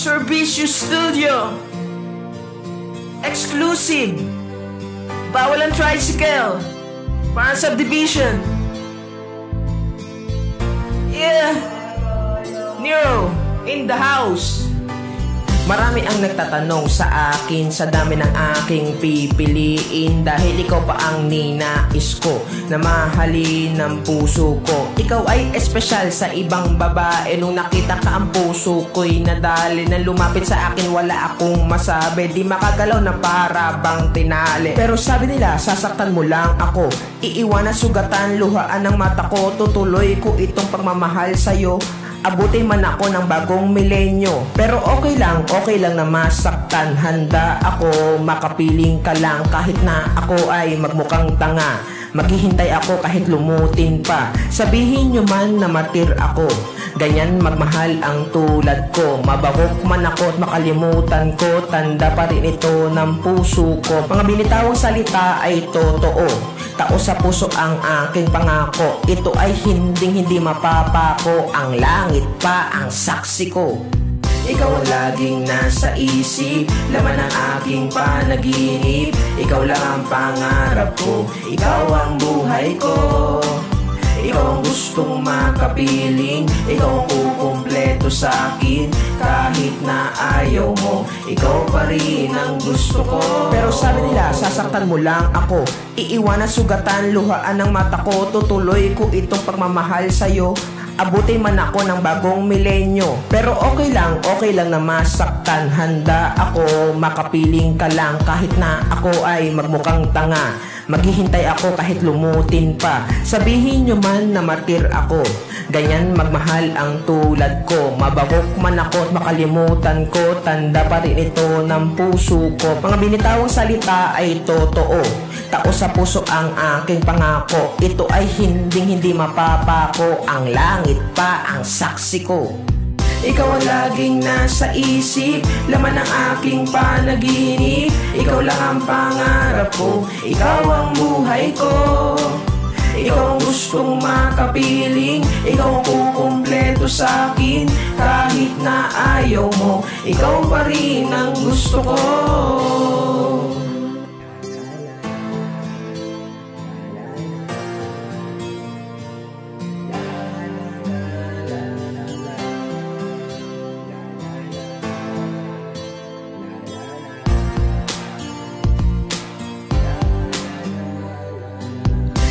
Servicio Studio. Exclusive. Bawal ang tricycle. Parang subdivision. Yeah. Nero in the house. Marami ang nagtatanong sa akin sa dami ng aking pipiliin, dahil ikaw pa ang ninais ko na mahalin ng puso ko. Ikaw ay espesyal sa ibang babae. Nung nakita ka ang puso ko'y nadali. Nang lumapit sa akin wala akong masabi, di makagalaw na para bang tinali. Pero sabi nila sasaktan mo lang ako, iiwanan, sugatan, luhaan ng mata ko. Tutuloy ko itong pagmamahal sa'yo, abutin man ako ng bagong milenyo. Pero okay lang na masaktan. Handa ako makapiling ka lang, kahit na ako ay magmukhang tanga. Maghihintay ako kahit lumutin pa. Sabihin nyo man na martir ako, ganyan magmahal ang tulad ko. Mabagok man ako at makalimutan ko, tanda pa rin ito ng puso ko. Mga binitawang salita ay totoo, tao sa puso ang aking pangako. Ito ay hindi mapapako, ang langit pa ang saksi ko. Ikaw ang laging nasa isip, laman ng aking panaginip. Ikaw lang ang pangarap ko, ikaw ang buhay ko. Ikaw ang gustong makapiling, ikaw ang kukumpleto sa akin. Kahit na ayaw mo, ikaw pa rin ang gusto ko. Pero sabi nila sasaktan mo lang ako, iiwanan, sugatan, luhaan ng mata ko. Tutuloy ko itong pagmamahal sa'yo, abutin man ako ng bagong milenyo. Pero okay lang na masaktan. Handa ako makapiling ka lang, kahit na ako ay magmukhang tanga. Maghihintay ako kahit lumutin pa. Sabihin nyo man na martir ako, ganyan magmahal ang tulad ko. Mabagok man ako at makalimutan ko, tanda pa rin ito ng puso ko. Mga binitawang salita ay totoo, tao sa puso ang aking pangako. Ito ay hindi mapapako, ang langit pa ang saksi ko. Ikaw ang laging nasa isip, laman ng aking panaginip. Ikaw lang ang pangarap ko, ikaw ang buhay ko. Ikaw ang gustong makapiling, ikaw ang kukumpleto sa akin. Kahit na ayaw mo, ikaw pa rin ang gusto ko.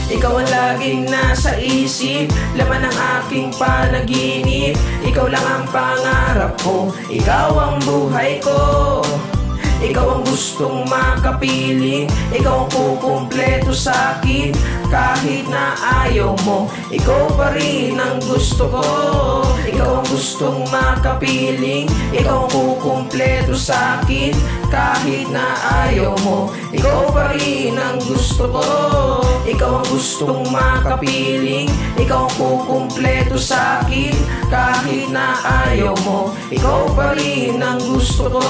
Ikaw ang laging nasa isip, laman ng aking panaginip. Ikaw lang ang pangarap ko, ikaw ang buhay ko. Ikaw ang gustong makapiling, ikaw ang kukumpleto sa akin. Kahit na ayaw mo, ikaw pa rin ang gusto ko. Ikaw ang gustong makapiling, ikaw ang kukumpleto sa akin. Kahit na ayaw mo, ikaw pa rin ang gusto ko. Ikaw ang gustong makapiling, ikaw ang kukumpleto sa akin. Kahit na ayaw mo, ikaw pa rin ang gusto ko.